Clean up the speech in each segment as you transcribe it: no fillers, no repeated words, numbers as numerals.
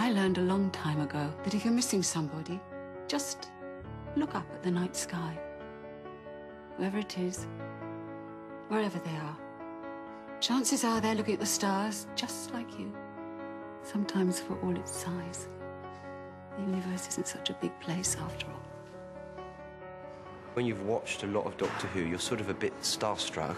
I learned a long time ago that if you're missing somebody, just look up at the night sky. Whoever it is, wherever they are. Chances are they're looking at the stars just like you. Sometimes for all its size. The universe isn't such a big place after all. When you've watched a lot of Doctor Who, you're sort of a bit starstruck.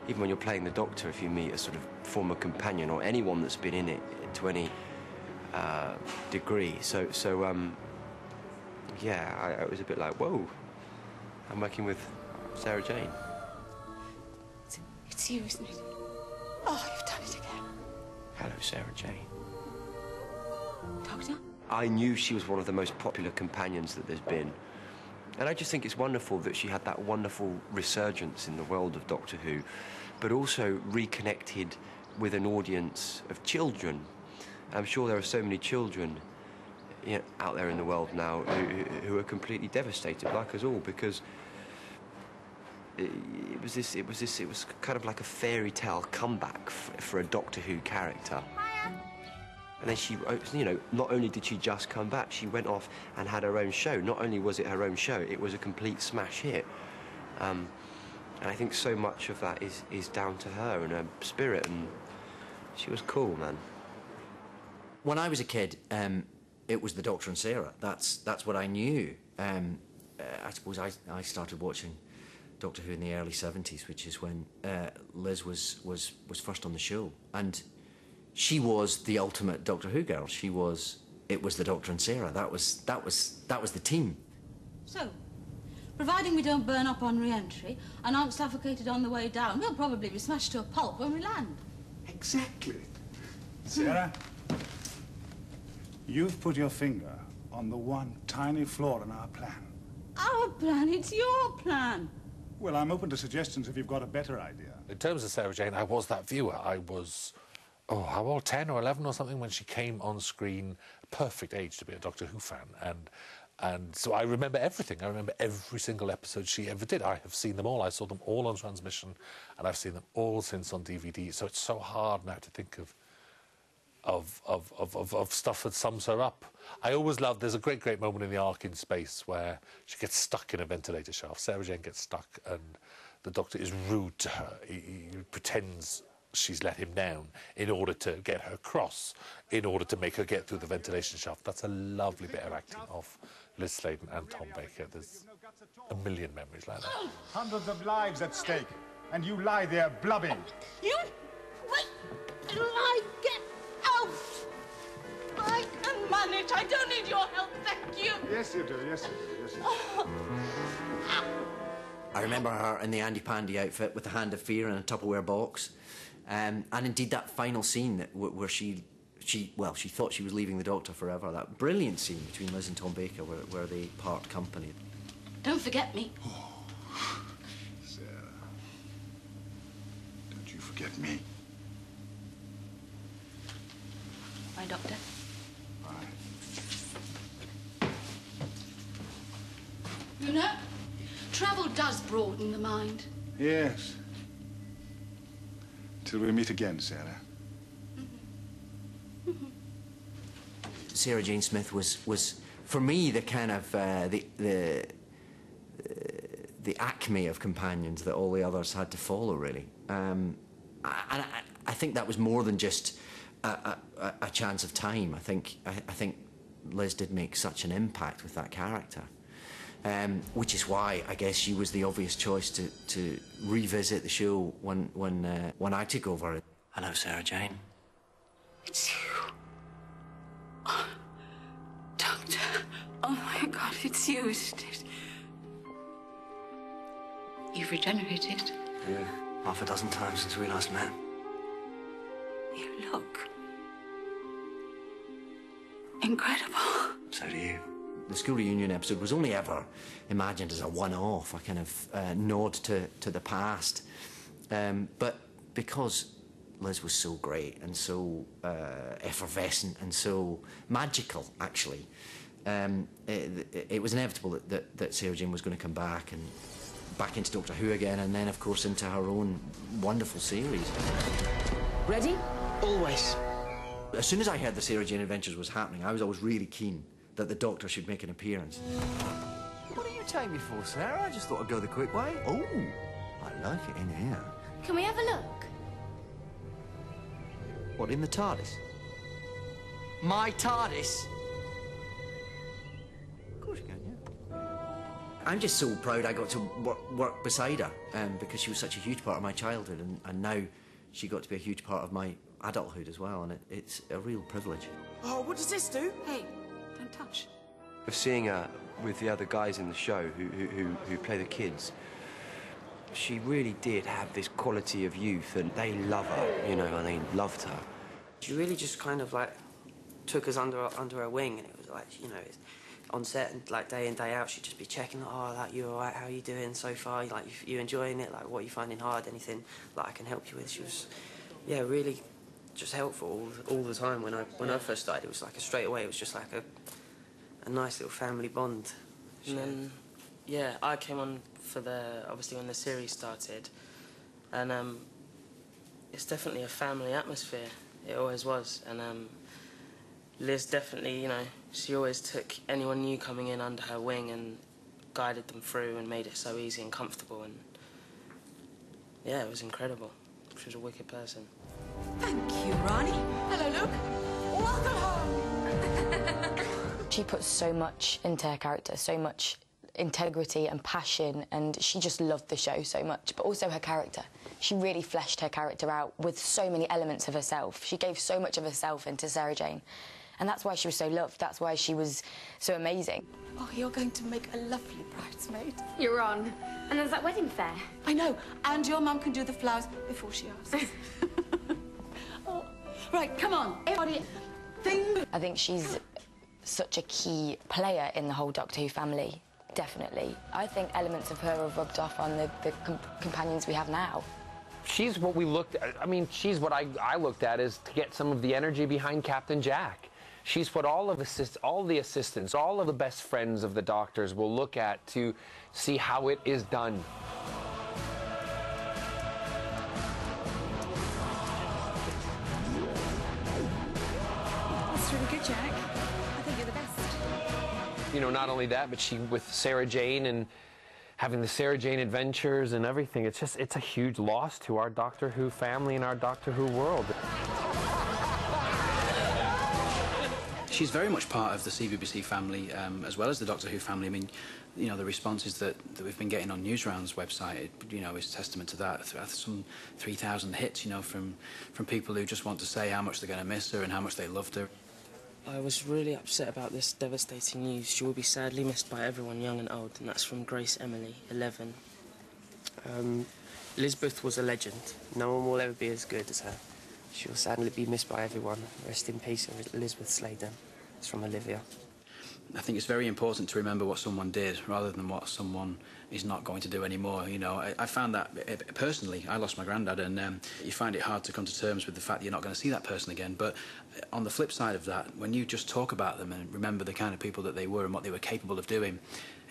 Even when you're playing the Doctor, if you meet a sort of former companion or anyone that's been in it to any degree. Yeah, I was a bit like, whoa, I'm working with Sarah Jane. It's you, isn't it? Oh, you've done it again. Hello, Sarah Jane. Doctor? I knew she was one of the most popular companions that there's been. And I just think it's wonderful that she had that wonderful resurgence in the world of Doctor Who, but also reconnected with an audience of children. I'm sure there are so many children out there in the world now who are completely devastated, like us all, because it was kind of like a fairy tale comeback for a Doctor Who character. And then she, you know, not only did she just come back, she went off and had her own show. Not only was it her own show, it was a complete smash hit. And I think so much of that is down to her and her spirit, and she was cool, man. When I was a kid, it was the Doctor and Sarah. That's what I knew. I suppose I started watching Doctor Who in the early 70s, which is when Liz was first on the show, and she was the ultimate Doctor Who girl. It was the Doctor and Sarah. That was the team. So, providing we don't burn up on re-entry and aren't suffocated on the way down, we'll probably be smashed to a pulp when we land. Exactly. Sarah, you've put your finger on the one tiny flaw in our plan. Our plan? It's your plan. Well, I'm open to suggestions if you've got a better idea. In terms of Sarah Jane, I was that viewer. I was, oh, how old, 10 or 11 or something when she came on screen. Perfect age to be a Doctor Who fan. And so I remember everything. I remember every single episode she ever did. I have seen them all. I saw them all on transmission, and I've seen them all since on DVD. So it's so hard now to think of stuff that sums her up. I always love, there's a great moment in the Ark in Space where she gets stuck in a ventilator shaft. Sarah Jane gets stuck and the Doctor is rude to her. He pretends she's let him down in order to get her cross, in order to make her get through the ventilation shaft. That's a lovely bit of acting of Liz Sladen and Tom Baker. There's a million memories like that. Hundreds of lives at stake, and you lie there blubbing. You... Wait! I get out! I can manage. I don't need your help, thank you. Yes, you do. Yes, you do. Yes, you do. I remember her in the Andy Pandy outfit with the Hand of Fear in a Tupperware box. And indeed that final scene where she thought she was leaving the Doctor forever, that brilliant scene between Liz and Tom Baker where they part company. Don't forget me. Oh, Sarah, don't you forget me. Bye, Doctor. Bye. You know, travel does broaden the mind. Yes. Till we meet again, Sarah. Sarah Jane Smith was for me the kind of the acme of companions that all the others had to follow, really. And I think that was more than just a chance of time. I think Liz did make such an impact with that character, which is why I guess she was the obvious choice to revisit the show when I took over. Hello, Sarah Jane. It's you. Oh, Doctor. Oh, my God, it's you, isn't it? You've regenerated. Yeah, half a dozen times since we last met. You look incredible. So do you. The school reunion episode was only ever imagined as a one-off, a kind of nod to the past. But because Liz was so great and so effervescent and so magical, actually, it was inevitable that Sarah Jane was going to come back into Doctor Who again, and then, of course, into her own wonderful series. Ready? Always. As soon as I heard the Sarah Jane Adventures was happening, I was always really keen that the Doctor should make an appearance. What are you taking me for, Sarah? I just thought I'd go the quick way. Oh, I like it in here. Can we have a look? What, in the TARDIS? My TARDIS? Of course you can, yeah. I'm just so proud I got to work beside her, because she was such a huge part of my childhood, and now she got to be a huge part of my adulthood as well, and it's a real privilege. Oh, what does this do? Hey, don't touch. Seeing her with the other guys in the show who play the kids, she really did have this quality of youth, and they love her, you know, and they loved her. She really just kind of, like, took us under her wing, and it was like, you know, on set and, like, day in, day out, she'd just be checking, oh, like, you all right, how are you doing so far? Like, you enjoying it? Like, what are you finding hard? Anything, like, I can help you with? She was, yeah, really just helpful all the time. When I first started, it was like straight away, it was just like a nice little family bond. And then, yeah, I came on for obviously when the series started, and it's definitely a family atmosphere. It always was, and Liz definitely, you know, she always took anyone new coming in under her wing and guided them through and made it so easy and comfortable, and yeah, it was incredible. She was a wicked person. Thank you, Ronnie. Hello, Luke. Welcome home. She put so much into her character, so much integrity and passion, and she just loved the show so much, but also her character. She really fleshed her character out with so many elements of herself. She gave so much of herself into Sarah Jane, and that's why she was so loved. That's why she was so amazing. Oh, you're going to make a lovely bridesmaid. You're on. And there's that wedding fair. I know, and your mum can do the flowers before she asks. Oh, right, come on, everybody. I think she's such a key player in the whole Doctor Who family, definitely. I think elements of her have rubbed off on the companions we have now. She's what we looked at. I mean, she's what I looked at is to get some of the energy behind Captain Jack. She's what all the assistants, all of the best friends of the Doctors will look at to see how it is done. That's really good, Jack. I think you're the best. You know, not only that, but she, with Sarah Jane and having the Sarah Jane Adventures and everything, it's a huge loss to our Doctor Who family and our Doctor Who world. She's very much part of the CBBC family, as well as the Doctor Who family. I mean, you know, the responses that we've been getting on Newsround's website, you know, is testament to that. Some 3,000 hits, you know, from people who just want to say how much they're going to miss her and how much they loved her. I was really upset about this devastating news. She will be sadly missed by everyone, young and old, and that's from Grace Emily, 11. Elisabeth was a legend. No one will ever be as good as her. She will sadly be missed by everyone. Rest in peace, Elisabeth Sladen. It's from Olivia. I think it's very important to remember what someone did rather than what someone is not going to do anymore. You know, I found that personally. I lost my granddad, and you find it hard to come to terms with the fact that you're not going to see that person again. But on the flip side of that, when you just talk about them and remember the kind of people that they were and what they were capable of doing,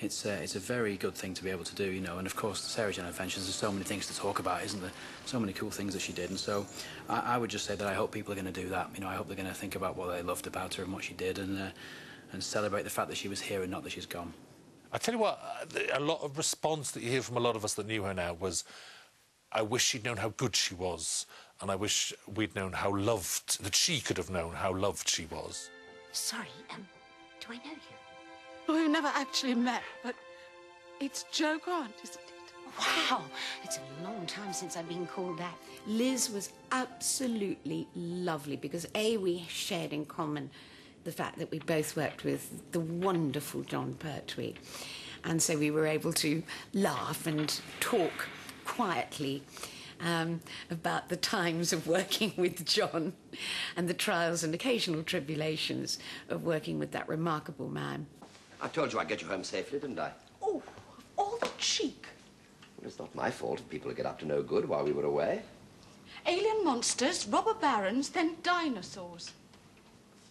it's a very good thing to be able to do, you know. And of course, the Sarah Jane Adventures, there's so many things to talk about, isn't there? So many cool things that she did. And so I would just say that I hope people are going to do that. You know, I hope they're going to think about what they loved about her and what she did, and celebrate the fact that she was here and not that she's gone. I tell you what, a lot of response that you hear from a lot of us that knew her now was, I wish she'd known how good she was, and I wish we'd known how loved, that she could have known how loved she was. Sorry, do I know you? Well, we've never actually met, but it's Jo Grant, isn't it? Wow, it's a long time since I've been called that. Liz was absolutely lovely because, A, we shared in common the fact that we both worked with the wonderful John Pertwee, and so we were able to laugh and talk quietly about the times of working with John and the trials and occasional tribulations of working with that remarkable man. I told you I'd get you home safely, didn't I? Oh, all the cheek. Well, it's not my fault if people get up to no good while we were away. Alien monsters, robber barons, then dinosaurs.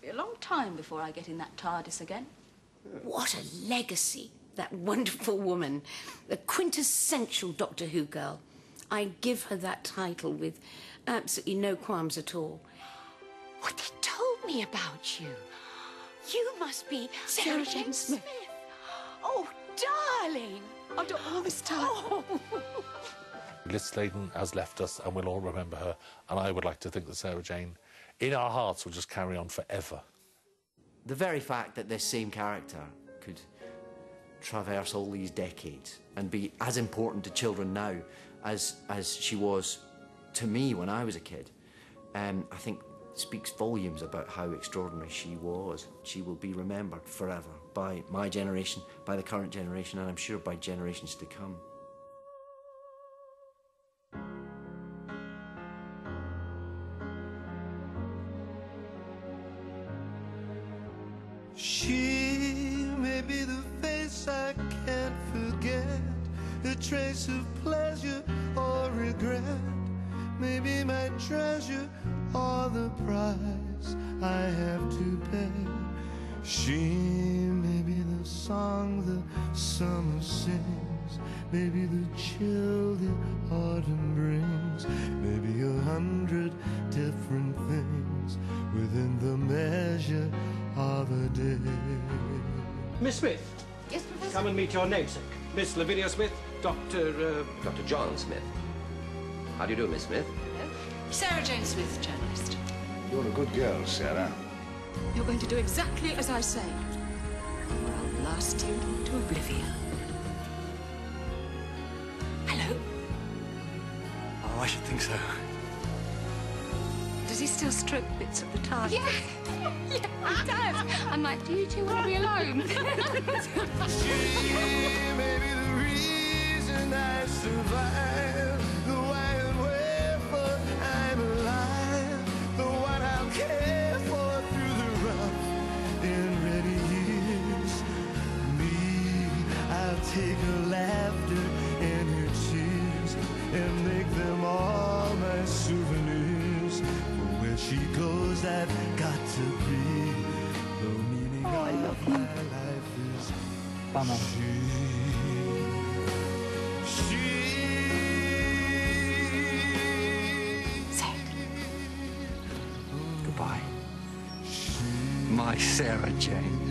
It'll be a long time before I get in that TARDIS again. What a legacy, that wonderful woman, the quintessential Doctor Who girl. I give her that title with absolutely no qualms at all. what they told me about you. You must be Sarah Jane Smith. Oh, darling. After all this time. Oh. Liz Sladen has left us, and we'll all remember her. And I would like to think that Sarah Jane, in our hearts, will just carry on forever. The very fact that this same character could traverse all these decades and be as important to children now as she was to me when I was a kid, I think speaks volumes about how extraordinary she was. She will be remembered forever by my generation, by the current generation, and I'm sure by generations to come. She may be the face I can't forget, a trace of pleasure or regret, maybe my treasure or the price I have to pay. She may be the song the summer sings, maybe the chill the autumn brings, maybe 100 different things within the measure of a day. Miss Smith. Yes, Professor? Come and meet your namesake. Miss Lavinia Smith, Dr. John Smith. How do you do, Miss Smith? Hello. Sarah Jane Smith, journalist. You're a good girl, Sarah. You're going to do exactly as I say, or I'll blast you to oblivion. Hello. Oh, I should think so. Does he still stroke bits of the TARDIS? Yeah, he does. I'm like, do you two want to be alone? She may be the reason I survive, the why and wherefore I'm alive, the one I'll care for through the rough and ready years. Me, I'll take her laughter and her tears and make them all my souvenirs. For where she goes, I've got to be. The meaning of my life is Goodbye. My Sarah Jane.